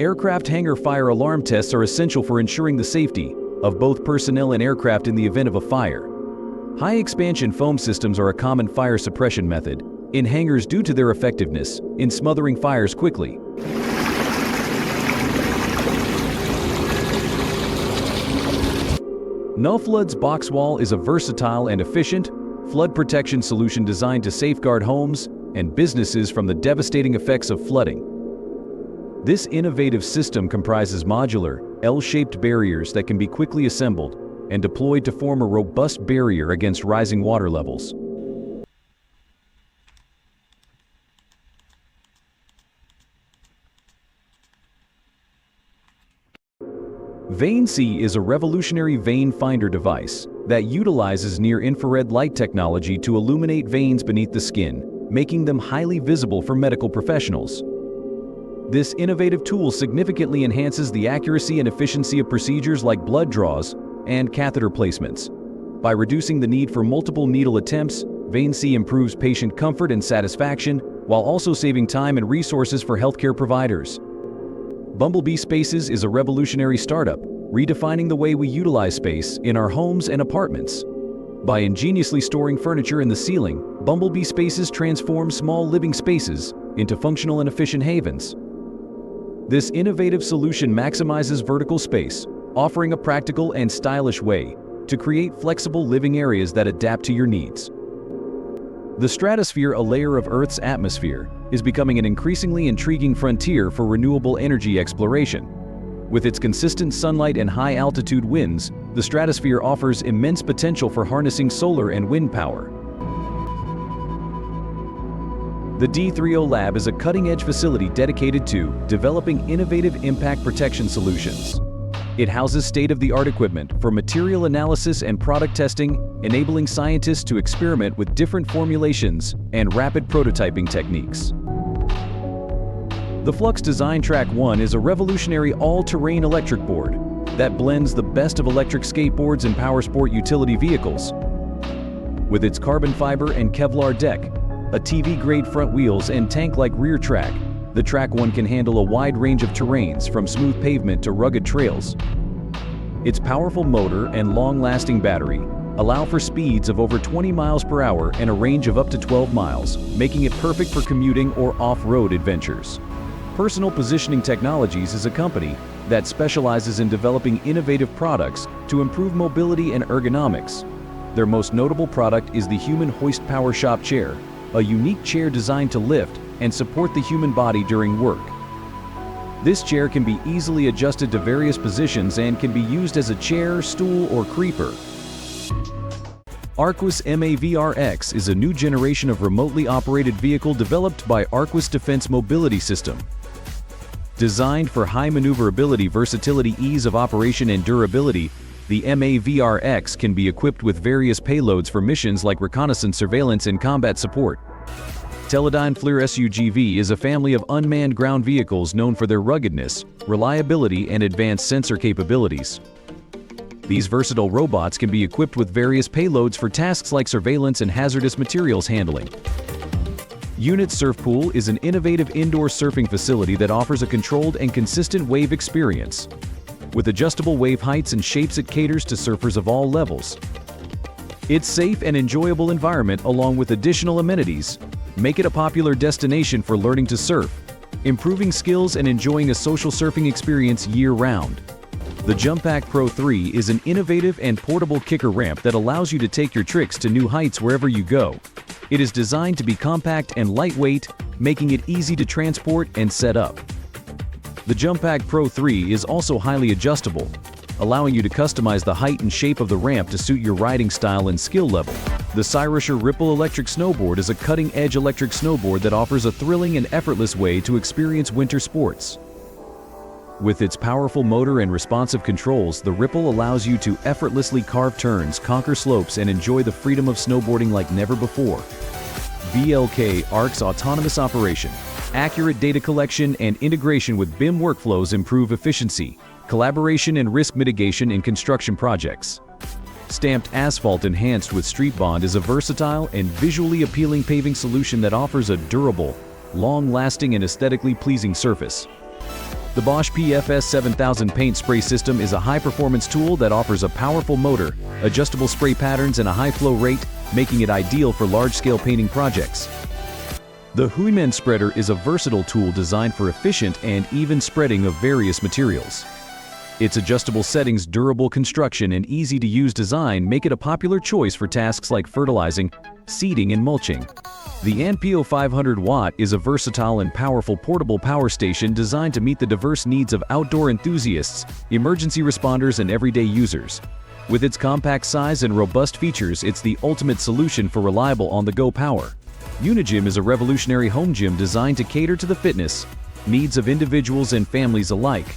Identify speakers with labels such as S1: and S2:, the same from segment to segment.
S1: Aircraft hangar fire alarm tests are essential for ensuring the safety of both personnel and aircraft in the event of a fire. High-expansion foam systems are a common fire suppression method in hangars due to their effectiveness in smothering fires quickly. NoFlood's box wall is a versatile and efficient flood protection solution designed to safeguard homes and businesses from the devastating effects of flooding. This innovative system comprises modular, L-shaped barriers that can be quickly assembled and deployed to form a robust barrier against rising water levels. VaneC is a revolutionary vein finder device that utilizes near-infrared light technology to illuminate veins beneath the skin, making them highly visible for medical professionals. This innovative tool significantly enhances the accuracy and efficiency of procedures like blood draws and catheter placements. By reducing the need for multiple needle attempts, VaneC improves patient comfort and satisfaction while also saving time and resources for healthcare providers. Bumblebee Spaces is a revolutionary startup, redefining the way we utilize space in our homes and apartments. By ingeniously storing furniture in the ceiling, Bumblebee Spaces transform small living spaces into functional and efficient havens. This innovative solution maximizes vertical space, offering a practical and stylish way to create flexible living areas that adapt to your needs. The stratosphere, a layer of Earth's atmosphere, is becoming an increasingly intriguing frontier for renewable energy exploration. With its consistent sunlight and high-altitude winds, the stratosphere offers immense potential for harnessing solar and wind power. The D30 Lab is a cutting-edge facility dedicated to developing innovative impact protection solutions. It houses state-of-the-art equipment for material analysis and product testing, enabling scientists to experiment with different formulations and rapid prototyping techniques. The Flux Design Track 1 is a revolutionary all-terrain electric board that blends the best of electric skateboards and powersport utility vehicles. With its carbon fiber and Kevlar deck, a TV-grade front wheels and tank-like rear track, the Track 1 can handle a wide range of terrains from smooth pavement to rugged trails. Its powerful motor and long-lasting battery allow for speeds of over 20 miles per hour and a range of up to 12 miles, making it perfect for commuting or off-road adventures. Personal Positioning Technologies is a company that specializes in developing innovative products to improve mobility and ergonomics. Their most notable product is the Human Hoist Power Shop Chair, a unique chair designed to lift and support the human body during work. This chair can be easily adjusted to various positions and can be used as a chair, stool, or creeper. Arquus MAVRX is a new generation of remotely operated vehicle developed by Arquus Defense Mobility System. Designed for high maneuverability, versatility, ease of operation, and durability, the MAVRX can be equipped with various payloads for missions like reconnaissance, surveillance, and combat support. Teledyne FLIR SUGV is a family of unmanned ground vehicles known for their ruggedness, reliability, and advanced sensor capabilities. These versatile robots can be equipped with various payloads for tasks like surveillance and hazardous materials handling. Unit Surf Pool is an innovative indoor surfing facility that offers a controlled and consistent wave experience. With adjustable wave heights and shapes, it caters to surfers of all levels. Its safe and enjoyable environment, along with additional amenities, make it a popular destination for learning to surf, improving skills, and enjoying a social surfing experience year-round. The Jump Pack Pro 3 is an innovative and portable kicker ramp that allows you to take your tricks to new heights wherever you go. It is designed to be compact and lightweight, making it easy to transport and set up. The Jump Pack Pro 3 is also highly adjustable, allowing you to customize the height and shape of the ramp to suit your riding style and skill level. The Cyrusher Ripple Electric Snowboard is a cutting-edge electric snowboard that offers a thrilling and effortless way to experience winter sports. With its powerful motor and responsive controls, the Ripple allows you to effortlessly carve turns, conquer slopes, and enjoy the freedom of snowboarding like never before. VLK ARC's autonomous operation, accurate data collection, and integration with BIM workflows improve efficiency, collaboration, and risk mitigation in construction projects. Stamped Asphalt enhanced with Street Bond is a versatile and visually appealing paving solution that offers a durable, long-lasting, and aesthetically pleasing surface. The Bosch PFS 7000 paint spray system is a high-performance tool that offers a powerful motor, adjustable spray patterns, and a high flow rate, making it ideal for large-scale painting projects. The Huimen spreader is a versatile tool designed for efficient and even spreading of various materials. Its adjustable settings, durable construction, and easy-to-use design make it a popular choice for tasks like fertilizing, seeding, and mulching. The Anpio 500 watt is a versatile and powerful portable power station designed to meet the diverse needs of outdoor enthusiasts, emergency responders, and everyday users. With its compact size and robust features, it's the ultimate solution for reliable on-the-go power. Unigym is a revolutionary home gym designed to cater to the fitness needs of individuals and families alike.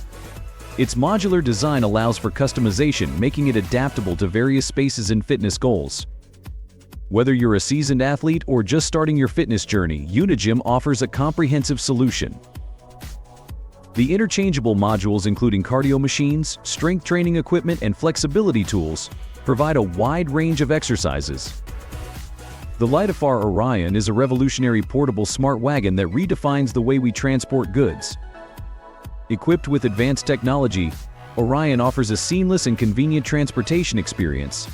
S1: Its modular design allows for customization, making it adaptable to various spaces and fitness goals. Whether you're a seasoned athlete or just starting your fitness journey, Unigym offers a comprehensive solution. The interchangeable modules, including cardio machines, strength training equipment, and flexibility tools, provide a wide range of exercises. The Litafar Orion is a revolutionary portable smart wagon that redefines the way we transport goods. Equipped with advanced technology, Orion offers a seamless and convenient transportation experience.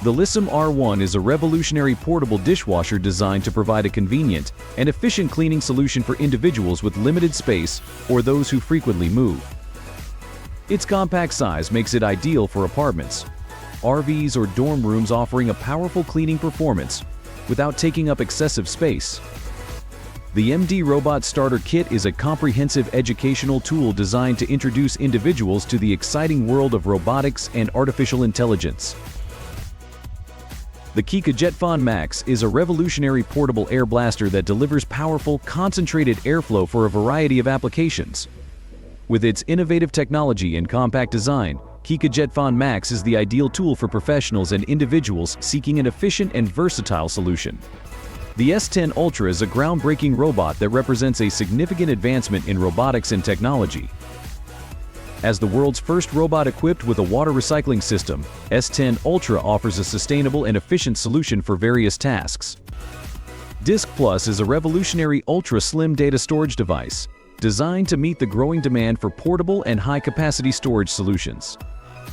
S1: The Lissum R1 is a revolutionary portable dishwasher designed to provide a convenient and efficient cleaning solution for individuals with limited space or those who frequently move. Its compact size makes it ideal for apartments, RVs, or dorm rooms, offering a powerful cleaning performance without taking up excessive space. The MD Robot Starter Kit is a comprehensive educational tool designed to introduce individuals to the exciting world of robotics and artificial intelligence. The Kika JetFon Max is a revolutionary portable air blaster that delivers powerful, concentrated airflow for a variety of applications. With its innovative technology and compact design, Kika JetFon Max is the ideal tool for professionals and individuals seeking an efficient and versatile solution. The S10 Ultra is a groundbreaking robot that represents a significant advancement in robotics and technology. As the world's first robot equipped with a water recycling system, S10 Ultra offers a sustainable and efficient solution for various tasks. Disk Plus is a revolutionary ultra-slim data storage device designed to meet the growing demand for portable and high-capacity storage solutions.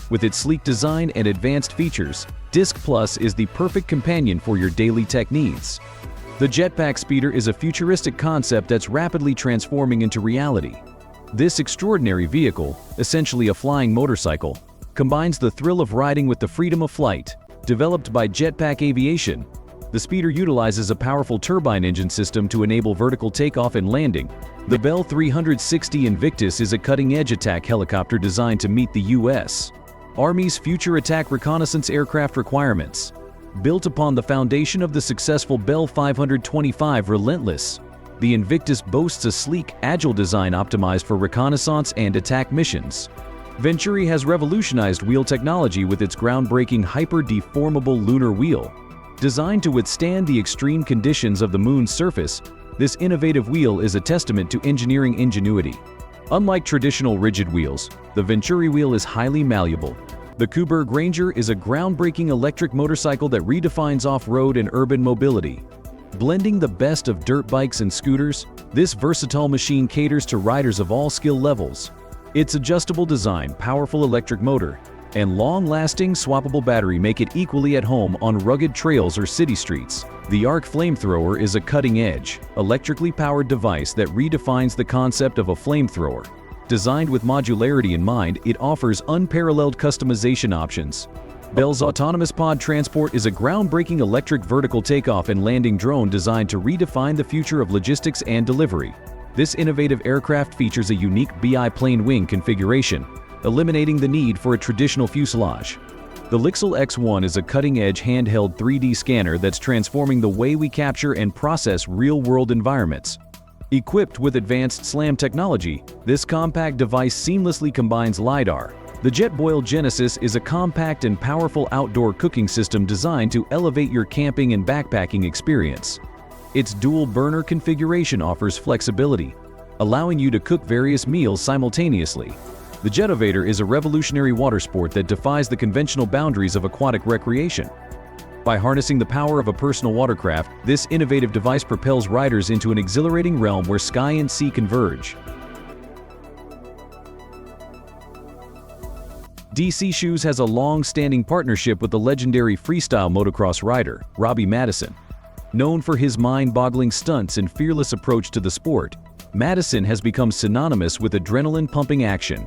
S1: With its sleek design and advanced features, Disk Plus is the perfect companion for your daily tech needs. The Jetpack Speeder is a futuristic concept that's rapidly transforming into reality. This extraordinary vehicle, essentially a flying motorcycle, combines the thrill of riding with the freedom of flight. Developed by Jetpack Aviation, the Speeder utilizes a powerful turbine engine system to enable vertical takeoff and landing. The Bell 360 Invictus is a cutting-edge attack helicopter designed to meet the U.S. Army's future attack reconnaissance aircraft requirements. Built upon the foundation of the successful Bell 525 Relentless, the Invictus boasts a sleek, agile design optimized for reconnaissance and attack missions. Venturi has revolutionized wheel technology with its groundbreaking hyper-deformable lunar wheel. Designed to withstand the extreme conditions of the Moon's surface, this innovative wheel is a testament to engineering ingenuity. Unlike traditional rigid wheels, the Venturi wheel is highly malleable. The Kuberg Ranger is a groundbreaking electric motorcycle that redefines off-road and urban mobility. Blending the best of dirt bikes and scooters, this versatile machine caters to riders of all skill levels. Its adjustable design, powerful electric motor, and long-lasting swappable battery make it equally at home on rugged trails or city streets. The Arc Flamethrower is a cutting-edge, electrically powered device that redefines the concept of a flamethrower. Designed with modularity in mind, it offers unparalleled customization options. Bell's Autonomous Pod Transport is a groundbreaking electric vertical takeoff and landing drone designed to redefine the future of logistics and delivery. This innovative aircraft features a unique bi-plane wing configuration, eliminating the need for a traditional fuselage. The Lixel X1 is a cutting-edge handheld 3D scanner that's transforming the way we capture and process real-world environments. Equipped with advanced SLAM technology, this compact device seamlessly combines LiDAR. The JetBoil Genesis is a compact and powerful outdoor cooking system designed to elevate your camping and backpacking experience. Its dual-burner configuration offers flexibility, allowing you to cook various meals simultaneously. The Jetovator is a revolutionary water sport that defies the conventional boundaries of aquatic recreation. By harnessing the power of a personal watercraft, this innovative device propels riders into an exhilarating realm where sky and sea converge. DC Shoes has a long-standing partnership with the legendary freestyle motocross rider, Robbie Madison. Known for his mind-boggling stunts and fearless approach to the sport, Madison has become synonymous with adrenaline-pumping action.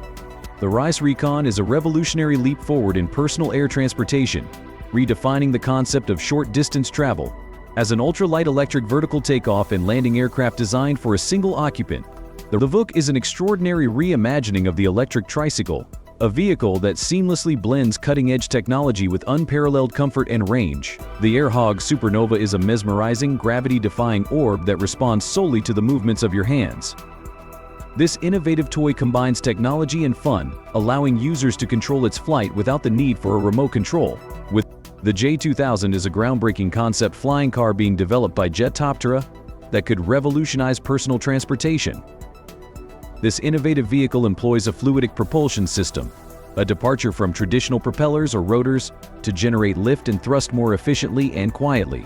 S1: The Rice Recon is a revolutionary leap forward in personal air transportation, redefining the concept of short-distance travel. As an ultralight electric vertical takeoff and landing aircraft designed for a single occupant, the VUC is an extraordinary reimagining of the electric tricycle, a vehicle that seamlessly blends cutting-edge technology with unparalleled comfort and range. The Airhog Supernova is a mesmerizing, gravity-defying orb that responds solely to the movements of your hands. This innovative toy combines technology and fun, allowing users to control its flight without the need for a remote control. With the J2000 is a groundbreaking concept flying car being developed by Jetoptera that could revolutionize personal transportation. This innovative vehicle employs a fluidic propulsion system, a departure from traditional propellers or rotors, to generate lift and thrust more efficiently and quietly.